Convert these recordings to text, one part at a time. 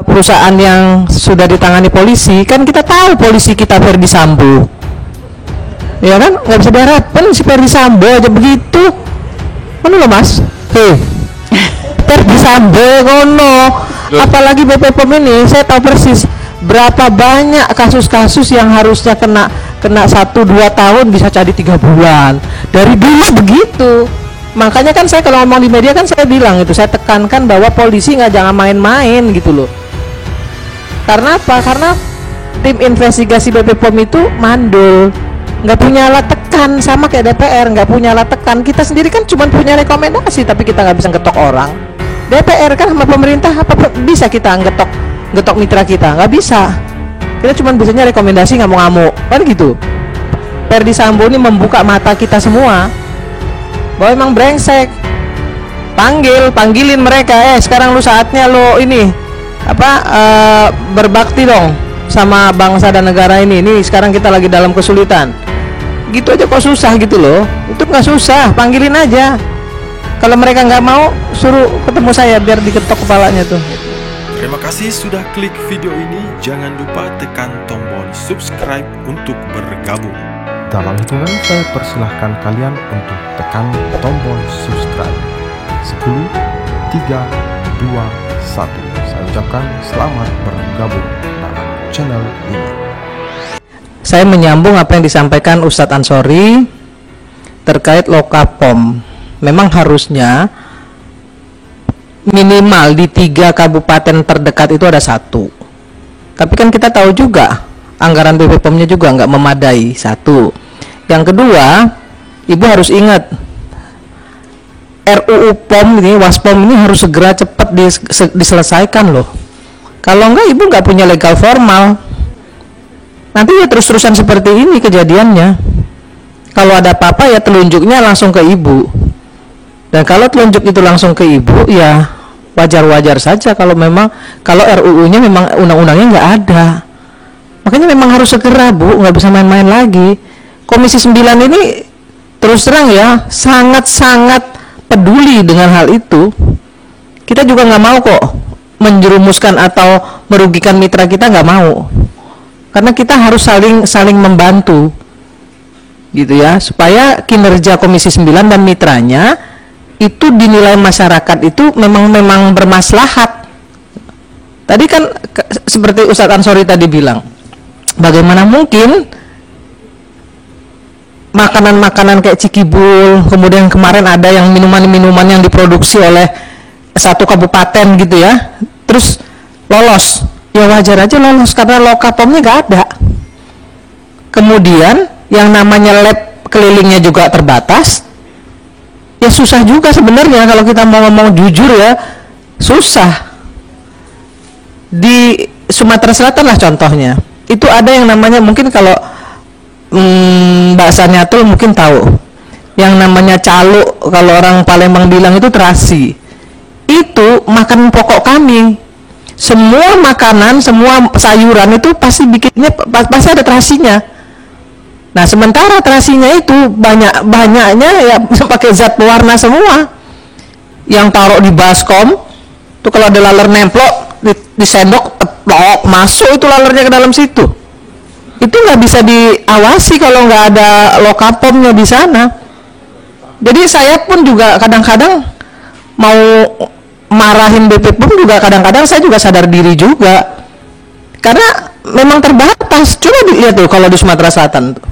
perusahaan yang sudah ditangani polisi, kan kita tahu polisi kita Ferdi Sambo, ya kan, nggak bisa diharapkan si Ferdi Sambo aja begitu. Mana lo mas? Ferdi Sambo kono, apalagi BP POM ini, saya tahu persis berapa banyak kasus-kasus yang harusnya kena 1-2 tahun bisa jadi 3 bulan. Dari dulu begitu. Makanya kan saya kalau ngomong di media kan saya bilang itu, saya tekankan bahwa polisi nggak jangan main-main gitu loh. Karena apa? Karena tim investigasi BP POM itu mandul, nggak punya alat tekan, sama kayak DPR nggak punya alat tekan. Kita sendiri kan cuma punya rekomendasi, tapi kita nggak bisa ngetok orang. DPR kan sama pemerintah apa bisa kita ngetok mitra kita? Nggak bisa. Kita cuma bisanya rekomendasi ngamuk-ngamuk, kan gitu. Ferdi Sambo ini membuka mata kita semua bahwa emang brengsek. Panggilin mereka, sekarang lu saatnya lo ini berbakti dong sama bangsa dan negara ini. Ini sekarang kita lagi dalam kesulitan. Gitu aja kok susah gitu loh. Itu nggak susah, panggilin aja. Kalau mereka nggak mau, suruh ketemu saya biar diketok kepalanya tuh. Terima kasih sudah klik video ini. Jangan lupa tekan tombol subscribe untuk bergabung. Dalam hitungan saya persilahkan kalian untuk tekan tombol subscribe. 10, 3, 2, 1. Saya ucapkan selamat bergabung dalam channel ini. Saya menyambung apa yang disampaikan Ustadz Ansori terkait Lokapom. Memang harusnya minimal di 3 kabupaten terdekat itu ada 1. Tapi kan kita tahu juga anggaran BP POM-nya juga nggak memadai. 1. Yang kedua, Ibu harus ingat RUU POM ini, Waspom ini harus segera cepat diselesaikan loh. Kalau enggak, Ibu nggak punya legal formal. Nanti ya terus-terusan seperti ini kejadiannya. Kalau ada apa-apa ya telunjuknya langsung ke Ibu. Dan kalau telunjuk itu langsung ke Ibu, ya wajar-wajar saja kalau RUU-nya memang undang-undangnya nggak ada. Makanya memang harus segera, Bu, nggak bisa main-main lagi. Komisi 9 ini terus terang ya sangat-sangat peduli dengan hal itu. Kita juga nggak mau kok menjerumuskan atau merugikan mitra kita, nggak mau. Karena kita harus saling membantu, gitu ya, supaya kinerja Komisi 9 dan mitranya itu dinilai masyarakat itu memang bermaslahat. Tadi kan seperti Ustadz Ansori tadi bilang, bagaimana mungkin makanan-makanan kayak Cikibul, kemudian kemarin ada yang minuman-minuman yang diproduksi oleh 1 kabupaten gitu ya, terus lolos. Ya wajar aja lolos karena Lokapomnya nggak ada. Kemudian yang namanya lab kelilingnya juga terbatas. Ya susah juga sebenarnya kalau kita mau ngomong jujur ya, susah. Di Sumatera Selatan lah contohnya, itu ada yang namanya, mungkin kalau bahasanya tuh mungkin tahu, yang namanya calo, kalau orang Palembang bilang itu terasi. Itu makanan pokok kami. Semua makanan, semua sayuran itu pasti pasti ada terasinya. Nah, sementara terasinya itu banyaknya ya pakai zat pewarna semua. Yang taruh di baskom, tuh kalau ada laler nemplok di sendok, teplok, masuk itu lalernya ke dalam situ. Itu nggak bisa diawasi kalau nggak ada Lokapomnya di sana. Jadi saya pun juga kadang-kadang mau marahin BP POM juga kadang-kadang saya juga sadar diri juga. Karena memang terbatas. Coba dilihat tuh kalau di Sumatera Selatan tuh.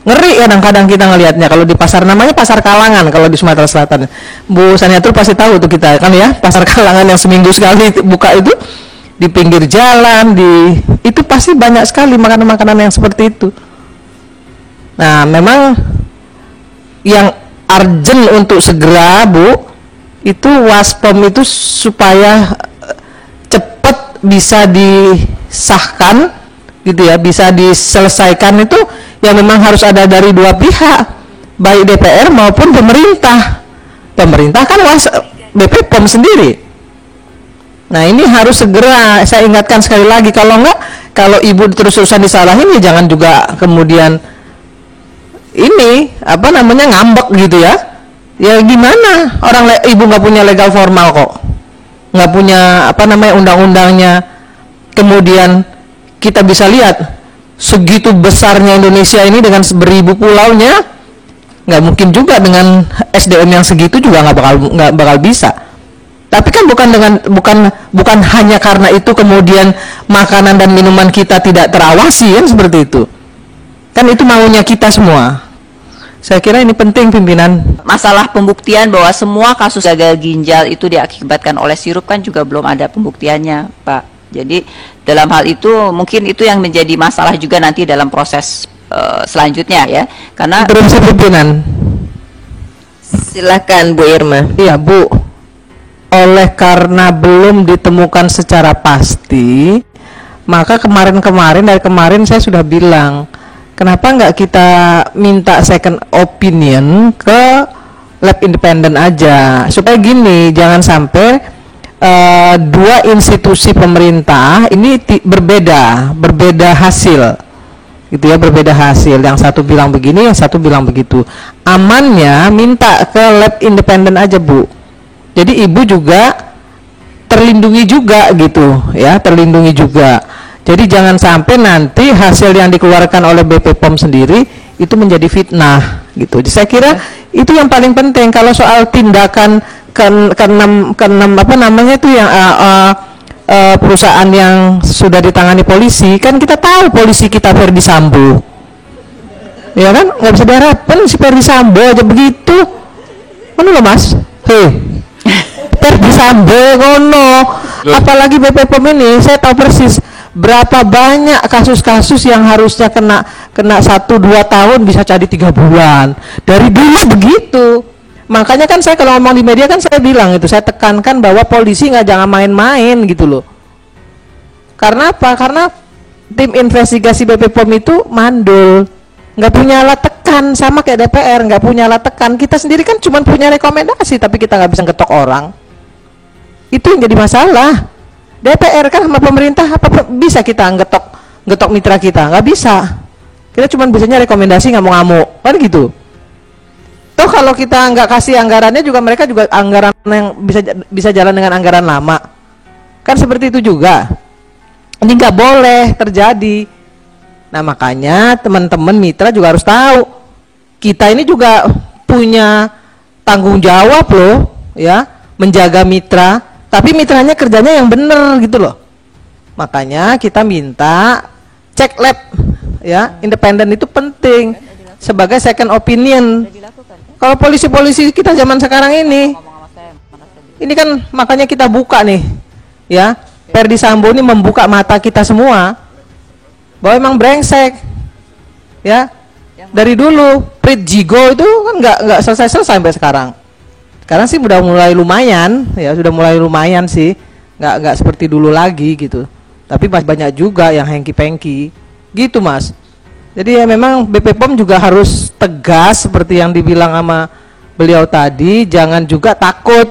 Ngeri kadang-kadang kita ngelihatnya. Kalau di pasar, namanya Pasar Kalangan kalau di Sumatera Selatan. Bu Saniatul pasti tahu tuh kita kan ya, Pasar Kalangan yang seminggu sekali buka itu, di pinggir jalan, itu pasti banyak sekali makanan-makanan yang seperti itu. Nah, memang yang urgent untuk segera, Bu, itu Waspom itu supaya cepat bisa disahkan gitu ya, bisa diselesaikan itu ya memang harus ada dari 2 pihak, baik DPR maupun pemerintah. Pemerintah kan BP POM sendiri. Nah, ini harus segera, saya ingatkan sekali lagi, kalau enggak, kalau Ibu terus-terusan disalahin ya jangan juga kemudian ini ngambek gitu ya. Ya gimana, Ibu nggak punya legal formal kok, nggak punya apa namanya undang-undangnya, kemudian kita bisa lihat segitu besarnya Indonesia ini dengan beribu pulaunya, nggak mungkin juga dengan SDM yang segitu juga nggak bakal bisa. Tapi kan bukan hanya karena itu kemudian makanan dan minuman kita tidak terawasi kan, seperti itu. Kan itu maunya kita semua. Saya kira ini penting pimpinan. Masalah pembuktian bahwa semua kasus gagal ginjal itu diakibatkan oleh sirup kan juga belum ada pembuktiannya, Pak. Jadi dalam hal itu mungkin itu yang menjadi masalah juga nanti dalam proses selanjutnya ya. Karena terus pimpinan. Silakan Bu Irma. Iya, Bu. Oleh karena belum ditemukan secara pasti, maka dari kemarin saya sudah bilang, kenapa nggak kita minta second opinion ke lab independen aja, supaya gini, jangan sampai dua institusi pemerintah ini berbeda hasil, gitu ya, berbeda hasil. Yang satu bilang begini, yang satu bilang begitu. Amannya minta ke lab independen aja, Bu. Jadi ibu juga terlindungi juga gitu ya, terlindungi juga. Jadi jangan sampai nanti hasil yang dikeluarkan oleh BP POM sendiri itu menjadi fitnah gitu. Jadi saya kira itu yang paling penting. Kalau soal tindakan keenam apa namanya itu yang perusahaan yang sudah ditangani polisi, kan kita tahu polisi kita Ferdi Sambo, ya kan, nggak bisa diharapkan si Ferdi Sambo aja begitu. Mana lo Mas? Ferdi Sambo ngono. Apalagi BP POM ini, saya tahu persis berapa banyak kasus-kasus yang harusnya kena 1-2 tahun bisa jadi 3 bulan. Dari dulu begitu. Makanya kan saya kalau ngomong di media kan saya bilang itu, saya tekankan bahwa polisi jangan main-main gitu loh. Karena apa? Karena tim investigasi BP POM itu mandul, nggak punya alat tekan, sama kayak DPR nggak punya alat tekan. Kita sendiri kan cuma punya rekomendasi, tapi kita nggak bisa ngetok orang. Itu yang jadi masalah. DPR kan sama pemerintah apa bisa kita ngetok mitra kita? Nggak bisa. Kita cuma bisanya rekomendasi, ngamuk-ngamuk, kan gitu. Toh kalau kita nggak kasih anggarannya juga, mereka juga anggaran yang bisa jalan dengan anggaran lama. Kan seperti itu juga. Ini nggak boleh terjadi. Nah makanya teman-teman mitra juga harus tahu, kita ini juga punya tanggung jawab loh, ya, menjaga mitra. Tapi mitranya kerjanya yang benar gitu loh. Makanya kita minta cek lab, ya, independen itu penting sebagai second opinion. Kalau polisi-polisi kita zaman sekarang ini kan makanya kita buka nih, ya, Ferdi Sambo ini membuka mata kita semua bahwa emang brengsek, ya. Dari dulu Prit Jigo itu kan nggak selesai sampai sekarang. Sekarang sih udah mulai lumayan, ya, sudah mulai lumayan sih, nggak seperti dulu lagi gitu. Tapi masih banyak juga yang hengki-pengki, gitu Mas. Jadi ya memang BP POM juga harus tegas seperti yang dibilang sama beliau tadi, jangan juga takut.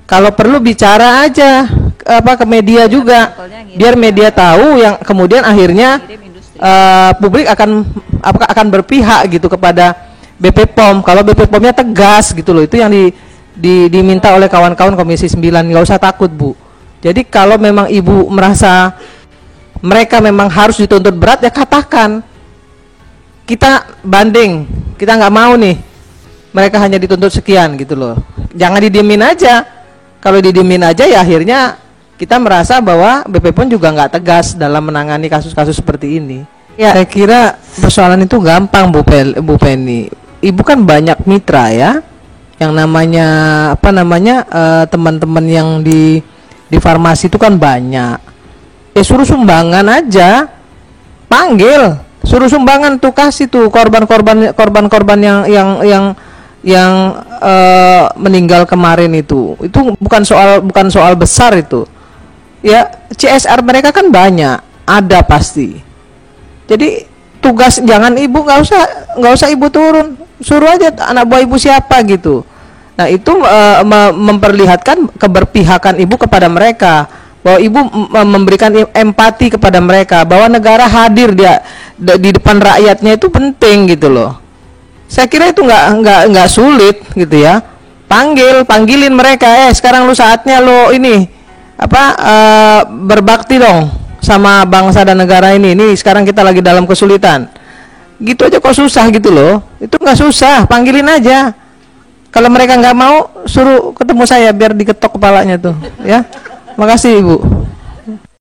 Kalau perlu bicara aja ke media juga, biar media tahu, yang kemudian akhirnya publik akan berpihak gitu kepada BP POM. Kalau BP POM-nya tegas gitu loh, itu yang diminta oleh kawan-kawan Komisi 9, nggak usah takut Bu. Jadi kalau memang Ibu merasa mereka memang harus dituntut berat, ya katakan. Kita banding, kita nggak mau nih mereka hanya dituntut sekian gitu loh. Jangan didiemin aja. Kalau didiemin aja ya akhirnya kita merasa bahwa BP POM juga nggak tegas dalam menangani kasus-kasus seperti ini. Ya, saya kira persoalan itu gampang Bu Penny. Ibu kan banyak mitra ya, yang namanya apa namanya teman-teman yang di farmasi itu kan banyak. Ya suruh sumbangan aja, panggil. Suruh sumbangan tuh, kasih tuh korban-korban yang meninggal kemarin itu bukan soal besar itu, ya. CSR mereka kan banyak, ada pasti. Jadi tugas, jangan Ibu nggak usah Ibu turun, suruh aja anak buah Ibu siapa gitu. Nah itu memperlihatkan keberpihakan Ibu kepada mereka, bahwa Ibu memberikan empati kepada mereka, bahwa negara hadir di depan rakyatnya itu penting gitu loh. Saya kira itu nggak sulit gitu ya. Panggilin mereka, sekarang lu saatnya lo ini berbakti dong sama bangsa dan negara ini. Ini sekarang kita lagi dalam kesulitan. Gitu aja kok susah gitu loh. Itu nggak susah, panggilin aja. Kalau mereka nggak mau, suruh ketemu saya biar diketok kepalanya tuh, ya. Makasih Ibu.